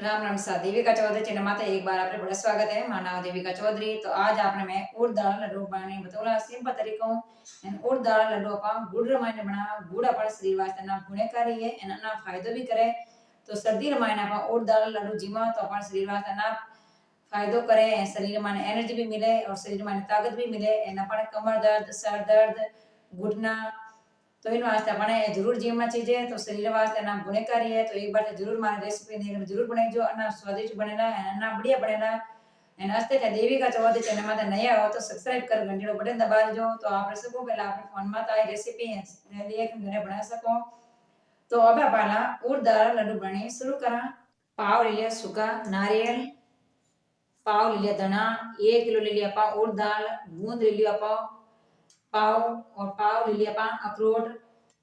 राम राम सा देविका चौधरी चैनल माता एक बार आपने बड़ा स्वागत है। मां नाम देविका चौधरी। तो आज आपने मैं उड़द दाल लड्डू बनाने बतौला सिंपल तरीको उड़द दाल लड्डू अपा गुड़ रमाने बना गुड़ अपन शरीर वास्ते ना गुणकारी है एना ना फायदो भी करे। तो सर्दी रमाने अपा उड़द दाल लड्डू जीमा तो अपन शरीर वास्ते ना फायदो करे, शरीर में एनर्जी भी मिले और शरीर में ताकत भी मिले। एना अपन कमर दर्द, सर दर्द, घुटना तो इन वास्ते अपने जरूर जीवना चाहिए। तो शरीर वास्ते ना गुणकारी है। तो एक बार जरूर मारी रेसिपी ने जरूर बनाई जो ना स्वादिष्ट बनेला ना बढ़िया बनेला। एना हस्ते थे देविका चौधरी चैनल में नया हो तो सब्सक्राइब कर घंटी बटन दबा दो तो आप सबको पहले अपने फोन में आई रेसिपी लिए घरे बना सको। तो अब पहला उड़द दाल लड्डू बनाने शुरू करा। पाव ले लिया सूखा नारियल, पाव ले लिया धना, 1 किलो ले लिया पाव उड़द दाल, गूंद ले लिया पाव और पाव ले लिया अखरोट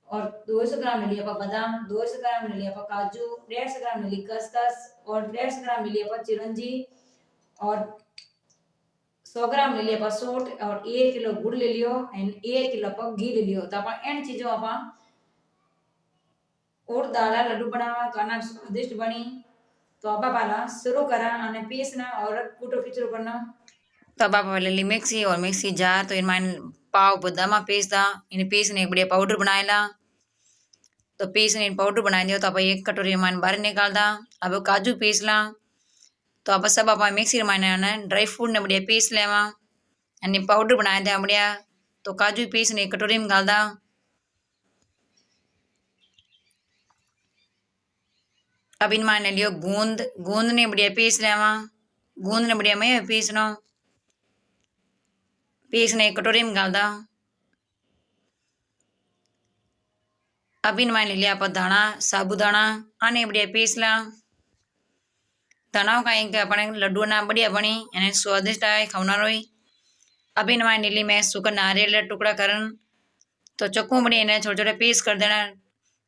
और 200 ग्राम ले लिया बादाम, 200 ग्राम ले लिया काजू, 150 ग्राम ले ली खसखस और 150 ग्राम ले लिया चिरंजी और 100 ग्राम ले लिया सूट और 1 किलो गुड़ ले लियो एंड 1 किलो घी ले लियो। तो अपन एन चीजों अपन उड़द दाल लड्डू बनावा तो आना स्वादिष्ट बनी। तो अब पहला शुरू करा અને પીસના और कूटो खिचड़ो करना। तो अब पहले ली मिक्सी और मिक्सी जार तो इनमें पाव बदामा पीसदा इन पीसने एक बढ़िया पाउडर बनाएला। तो पीसने पाउडर बना दियो तो आप एक कटोरी में बाहर निकालदा। अब काजू पीसला तो आप सब आप मिक्सी में ड्राई फ्रूट ने बढ़िया पीस लेवा અને पाउडर बना दिया बढ़िया। तो काजू पीसने एक कटोरी में डालदा। अब इनमें ने लियो गूंद, गूंद ने बढ़िया पीस लेवा। गूंद ने बढ़िया मैं पीसनो, पीसने एक कटोरी में डालदा। अब इनमें ले लिया आप धाना, साबुदाना आने बढ़िया पीसला। धाना कहीं अपने लड्डू ना बढ़िया बनी यानी स्वादिष्ट आए खाना रोई। अब इनमें ले ली मैं सूखा नारियल टुकड़ा करन तो चक्कू बढ़िया इन्हें छोटे छोटे पीस कर देना।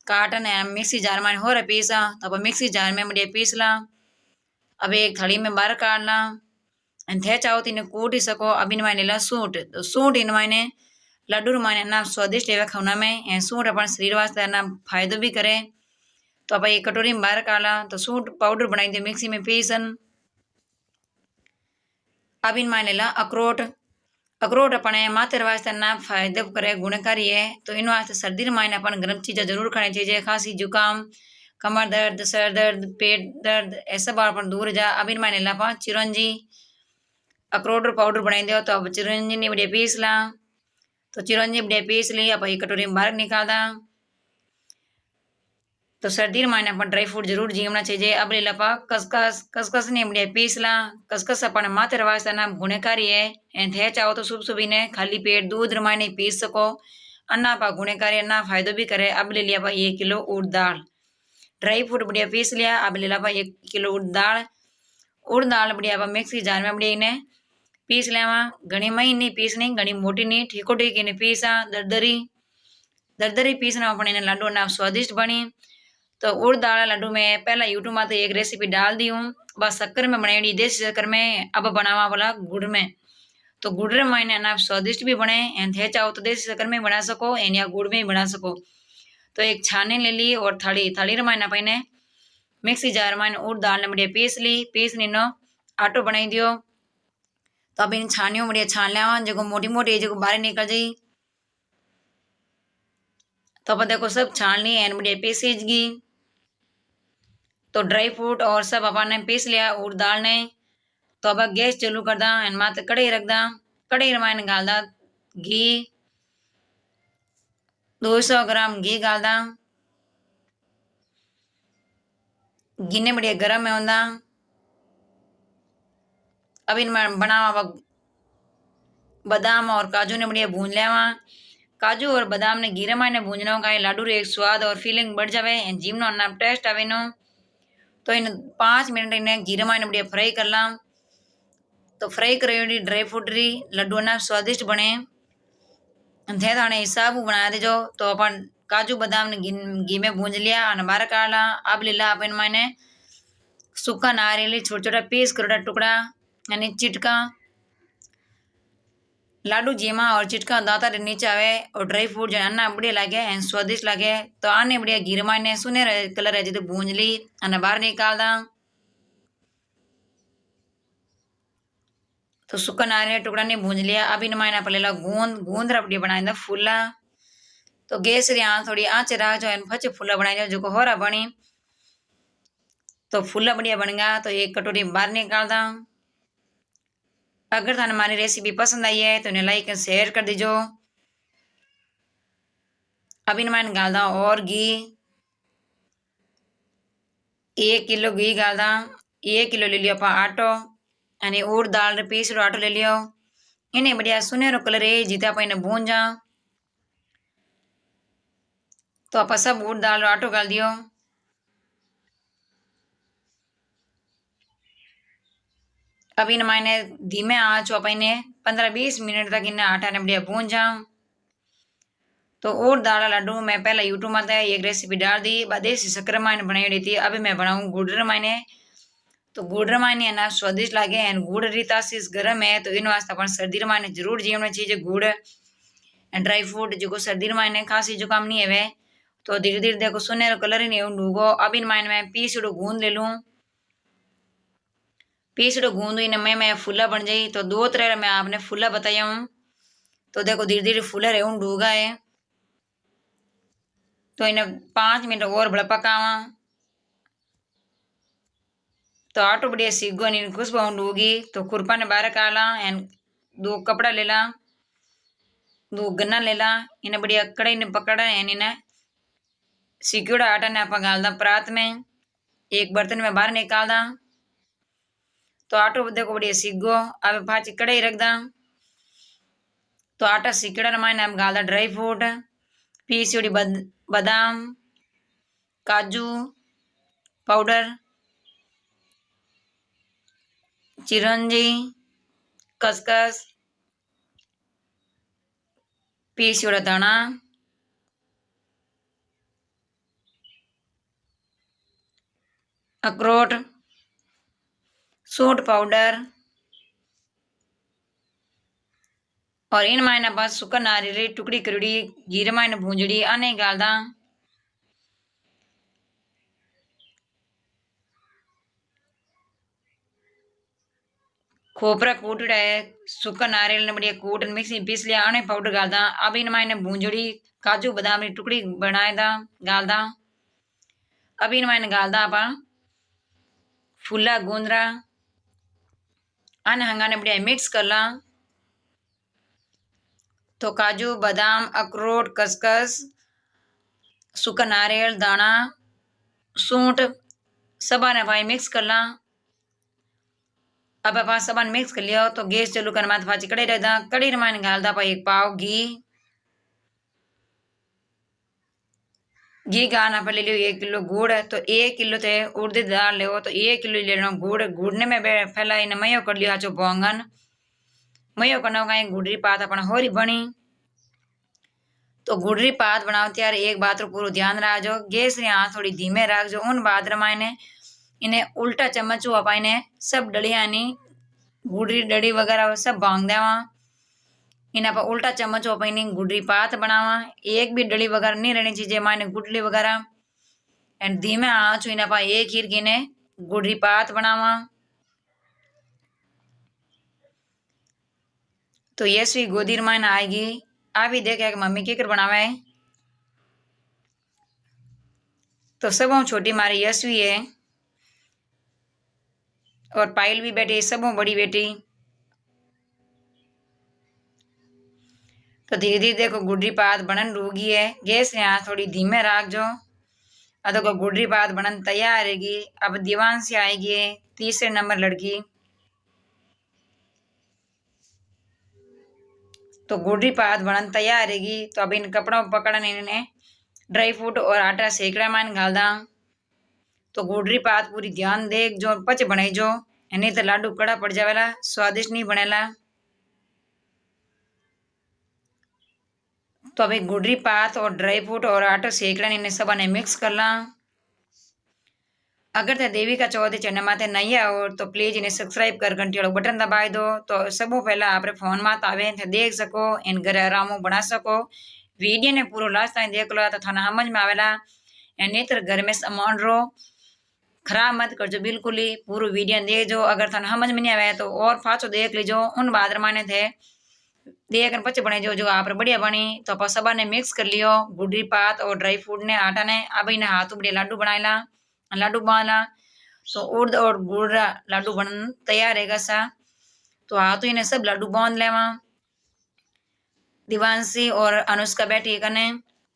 काटन है मिक्सी जार में हो रहा पीसा तो अब मिक्सी जार में बढ़िया पीसला। अब एक थाली में बाहर काटला थे चाहो तो इन्हें कूट ही सको। अब इनमें ले ला सूट, तो सूट इनमें लड्डू माने ना स्वादिष्ट है खाना में सूट अपन शरीर वास्ते ना फायदो भी करे। तो आप एक कटोरी में बाहर काला तो सूट पाउडर बनाई दे मिक्सी में पीसन। अब इनमें ले ला अखरोट, अखरोट अपने माथे वास्ते ना फायदे करे गुणकारी है। तो इन वास्ते सर्दी में अपन गर्म चीज़ें जरूर खानी चाहिए। खांसी जुकाम कमर दर्द सर दर्द पेट दर्द ऐसा बार अपन दूर जा। अब इनमें ले ला चिरंजी, अखरोट पाउडर बनाई दो तो अब चिरंजी ने बढ़िया पीस ला। तो चिरंजी बढ़िया पीस ली अब एक कटोरी में बाहर निकालदा। तो सर्दी में अपन ड्राई फ्रूट जरूर जीवना चाहिए। अब ले ला खसखस, खसखस ने बढ़िया पीस ला। खसखस अपन माथे वास्ते ना गुणकारी है थे चाहो तो सुबह सुबह ने खाली पेट दूध रमाने पी सको। अन्ना पा गुणकारी अन्ना फायदो भी करे। अब ले लिया 1 किलो उड़द दाल, ड्राई फ्रूट बढ़िया पीस लिया। अब ले ला 1 किलो उड़द दाल, उड़द दाल बढ़िया मिक्सी जार में बढ़िया इन्हें पीस लेवा। घनी मही नहीं पीसनी, घनी मोटी नहीं, ठीको ठीक इन्हें पीसा दरदरी दरदरी पीसना अपन इन्हें लड्डू ना स्वादिष्ट बनी। तो उड़द दाल लड्डू में पहला यूट्यूब में तो एक रेसिपी डाल दी हूँ बस शक्कर में बनाई देसी शक्कर में। अब बनावा वाला गुड़ में, तो गुड़ में इन्हें ना स्वादिष्ट भी बने थे चाहो तो देसी शक्कर में बना सको या गुड़ में बना सको। तो एक छानी ले ली और थाली थाली रमायना पहने मिक्सी जार में उड़द दाल ने बढ़िया पीस ली। पीसनी नो आटो बनाई दियो। तो अब इन छानियों बढ़िया छान लिया जो मोटी मोटी जो बाहर निकल जाई। तो अपन देखो सब छान ली एन बढ़िया पीसीज गई। तो ड्राई फ्रूट और सब अपन ने पीस लिया उड़द दाल ने। तो अब गैस चालू कर दा एन माथे कढ़ाई रख दा। कढ़ाई में डाल दा घी, 200 ग्राम घी डाल दा। घी ने बढ़िया गर्म है होंदा। अब इनमें बनावा बादाम और काजू ने बढ़िया भून लेवा। काजू और बादाम ने घी में भूंजना का लाडू रे एक स्वाद और फीलिंग बढ़ जावे जीवनो ना टेस्ट आवे नो। तो इन 5 मिनट इन्हें घी में बढ़िया फ्राई कर ला। तो फ्राई करी ड्राई फ्रूट री लड्डू ना स्वादिष्ट बने थे थाने हिसाब बना देजो। तो अपन काजू बादाम ने घी में भूंज लिया और बाहर काट ला। अब ले ला अपन मैंने सूखा नारियल छोटा छोटा पीस करोड़ा टुकड़ा यानी चिटका लाडू जीमा और चिटका दाता रे नीचे आवे और ड्राई फ्रूट जो अन्ना बढ़िया लगे एंड स्वादिष्ट लगे। तो आने बढ़िया घी में सुनहरे कलर है जो भूंज ली और बाहर निकाल दा। तो सूखा नारियल टुकड़ा ने भूंज लिया। अब इन मायना पर लेला गूंद रबड़ी बनाई दा फूला। तो गैस री आंच थोड़ी आंच रख जो पछे फूला बनाई जो होरा बनी। तो फूला बढ़िया बन गया तो एक कटोरी बाहर निकाल दा। अगर थाने हमारी रेसिपी पसंद आई है तो इन्हें लाइक और शेयर कर दीजो। अब इन मायने डाल दा और घी। 1 किलो घी डाल दा। 1 किलो ले लियो आप आटो यानी उड़द दाल पीसड़ो आटो ले लियो। इन्हें बढ़िया सुनहरो कलर है जीते आप इन्हें भूंजा। तो आप सब उड़द दाल आटो डाल दियो। अब इन मायने धीमे आंच आप इन्हें 15-20 मिनट तक इन्हें आटा ने बढ़िया भूंजा। तो और दाल लड्डू मैं पहले यूट्यूब में एक रेसिपी डाल दी देसी शक्कर मायने बनाई रही थी। अब मैं बनाऊँ गुड़ मायने। तो गुड़ मायने है ना स्वादिष्ट लगे एंड गुड़ रीता शीश गर्म है तो इन वास्ते अपन सर्दी मायने जरूर जीवन चीज गुड़ एंड ड्राई फ्रूट जो सर्दी मायने खांसी जुकाम नहीं है। तो धीरे धीरे देखो सुनहरो कलर ही नहीं डूगो। अब इन मायने मैं पीसड़ो गूंद ले लूँ। पीसड़ो गूंद इन्हें मैं फूला बन जाई। तो 2-3 मैं आपने फूला बताया हूँ। तो देखो धीरे धीरे फूला रहे डूगा है। तो इन्हें 5 मिनट और बड़ा पकावा। तो आटो बढ़िया सीगो नहीं खुशबू डूगी। तो खुरपा ने बाहर काला एंड 2 कपड़ा ले ला 2 गन्ना ले ला। इन्हें बढ़िया कड़ाई ने पकड़ा एंड इन्हें सीक्योड़ा आटा ने आप गाल दा परात में। एक बर्तन में बाहर निकाल दा। तो आटो देखो बढ़िया सीगो। अब पाची कड़ाई रख दा। तो आटा सीकड़ा मायने हम गाल दा ड्राई फ्रूट पीसी बादाम काजू पाउडर चिरंजी खसखस पीसी दाना अखरोट सूंठ पाउडर और इन मायने बस सूखा नारियल टुकड़ी करूड़ी जीरे मायने भूंजड़ी आने गाल दा। खोपरा कूटड़ा है सूखा नारियल ने बढ़िया कूट मिक्सी पीस लिया आने पाउडर गाल दा। अब इन मायने भूंजड़ी काजू बादाम की टुकड़ी बनाए दा गाल दा। अब इन मायने गाल दा आपा फूला गूंदरा आने हंगाने बढ़िया मिक्स कर ला। तो काजू बादाम अखरोट खसखस सूखा नारियल दाना सूंठ सबा ने भाई मिक्स कर ला। अब आप सबा मिक्स कर लिया। तो गैस चालू कर माथ फाची कड़ी रख दा। कड़ी मायने गाल दा 1 पाव घी गाना पर ले लियो 1 किलो गुड़। तो 1 किलो थे उड़द दाल ले तो 1 किलो ले लेना गुड़। गुड़ ने मैं पहला इन्हें मयो कर लिया चो बोंगन मयो करना कहीं गुड़री पात अपन होरी बनी। तो गुड़री पात बनाओ त्यार एक बात रो पूरा ध्यान रखो गैस री आंच थोड़ी धीमे रखो। उन बाद मायने इन्हें उल्टा चम्मच आप इन्हें सब डलिया गुड़री डड़ी वगैरह सब भांग देवा। इन्हें पर उल्टा चम्मच आप इन्हें गुड़री पात बनावा। एक भी डली वगैरह नहीं रहनी चाहिए मायने गुडली वगैरह एंड धीमे आंच इन्हें पर एक ही गिने गुड़री पात बनावा। तो यशवी गोदी मायने आएगी आ भी देखे मम्मी केकर बनावे। तो सब छोटी मारी यशवी है और पायल भी बैठी सब बड़ी बेटी। तो धीरे धीरे देखो गुडरी पात बनन रूगी है। गैस ने थोड़ी धीमे रख जो। अब देखो गुडरी पात बनन तैयार रहेगी। अब दीवान से आएगी 3रे नंबर लड़की। तो गुडरी पात बनन तैयार रहेगी। तो अब इन कपड़ों पकड़न इन्हें ड्राई फ्रूट और आटा सेकड़ा मान गाल दा। तो गुडरी पात पूरी ध्यान देख जो पच बने जो नहीं तो लाडू कड़ा पड़ जावेला स्वादिष्ट नहीं बनेला। तो अब गुडरी पात और ड्राई फ्रूट और आटो सेकड़ा इन्हें सब ने मिक्स कर ला। अगर ते देवी का चौथ चैनल माते नहीं आओ तो प्लीज इन्हें सब्सक्राइब कर घंटी वाला बटन दबाई दो। तो सब पहला आपरे फोन में आवे थे देख सको इन घर आराम बना सको। वीडियो ने पूरा लास्ट टाइम देख लो तो थाना समझ में आवेला नहीं तो घर में सामान रो खराब मत करजो बिल्कुल ही पूरा वीडियो देखजो। अगर थाने समझ में नहीं आवे तो और पाछो देख लीजो। उन बाद माने थे देख पचे बने जो आप बढ़िया बनी तो आप सबा ने मिक्स कर लियो। गुड़ी पात और ड्राई फ्रूट ने आटा ने अब इन्हें हाथ बढ़िया लाडू बनाएला, लाडू बांधला। तो उड़द और गुड़ लाडू बन तैयार रहेगा सा। तो हाथ इन्हें सब लाडू बांध लेवा। दिवांशी और अनुष्का बैठी कने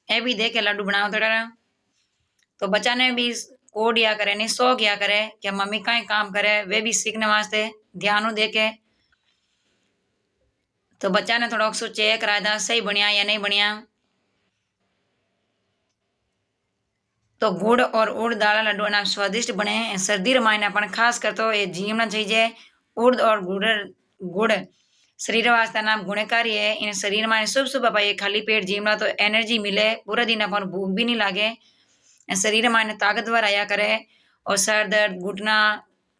ए भी देखे लाडू बनाओ थोड़ा। तो बच्चा ने भी कोड या करे नहीं शौक या करे कि मम्मी कहीं काम करे वे भी सीखने वास्ते ध्यान देके। तो बच्चा ने थोड़ा सो चेक करा था सही बढ़िया या नहीं बढ़िया। तो गुड़ और उड़ दाल लड्डू ना स्वादिष्ट बने। सर्दी रमायना पण खास कर तो ये जीवना चाहिए। उड़ और गुड़ शरीर वास्ते ना गुणकारी है। इन शरीर में शुभ शुभ पाए खाली पेट जीवना तो एनर्जी मिले पूरा दिन अपन भूख भी नहीं लागे। शरीर में ताकतवर आया करे और सर दर्द घुटना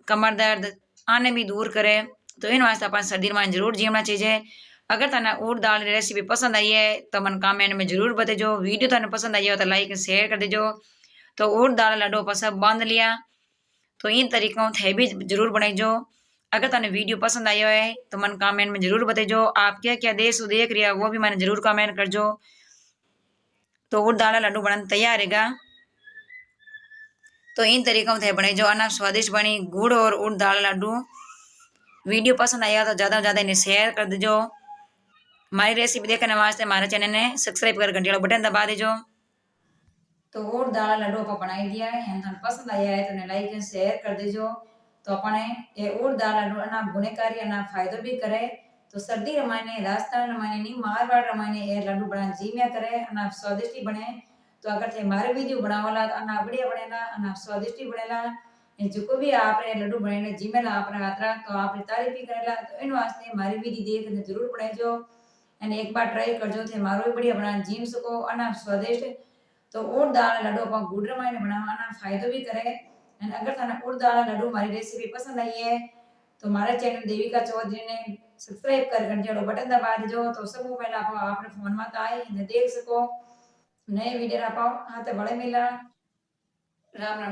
कमर दर्द आने भी दूर करे। तो इन वास्ते अपन सर्दी में जरूर जीवना चाहिए। अगर तना उड़ दाल रेसिपी पसंद आई है तो मन कमेंट में जरूर बताइयो। वीडियो थाने पसंद आई हो तो लाइक शेयर कर दीजो। तो उड़ दाल लड्डू पर सब बांध लिया। तो इन तरीकों थे भी जरूर बनाईजो। अगर तने वीडियो पसंद आयो है तो मन कमेंट में जरूर बताइजो। आप क्या क्या देश देख रहा वो भी मैंने जरूर कमेंट करजो। तो उड़ दाल लड्डू बनने तैयार रहेगा। तो इन तरीकों थे बनाईजो अना स्वादिष्ट बनी गुड़ और उड़ दाल लड्डू। वीडियो पसंद आया तो ज़्यादा से ज़्यादा इन्हें शेयर कर दीजो। हमारी रेसिपी देखने वास्ते हमारे चैनल ने सब्सक्राइब कर घंटी वाला बटन दबा दीजो। तो और दाल लड्डू आप बनाई दिया है थाने पसंद आया है तो लाइक एंड शेयर कर दीजो। तो अपने ये और दाल लड्डू अना गुणकारी अना फायदो भी करे। तो सर्दी रमाने राजस्थान रमाने नहीं मारवाड़ रमाने ये लड्डू बना जीम्या करे अना स्वादिष्ट बने। तो अगर थे मारे वीडियो बनावाला तो अना बढ़िया बनेला अना स्वादिष्ट बनेला। जो भी आपने लड्डू बनाने जीमेला आपने हाथरा तो आपने तारीफ भी करेला। तो इन वास्ते मारी वीडियो देख जरूर बनाईजो અને एक बार ट्राई करजो थे मारो भी बढ़िया बना जीम सको अना स्वादिष्ट। तो उड़ दाल लड्डू आप गुड़ रमाने बनावाना फायदो भी करे। अगर थाने उड़ दाल लड्डू हमारी रेसिपी पसंद आई है तो हमारे चैनल देविका चौधरी ने सब्सक्राइब कर घंटी वाला बटन दबा दीजो। तो सब पहले आप आपने फोन में आए देख सको नए वीडियो आप हाथ बड़े मिला। राम राम।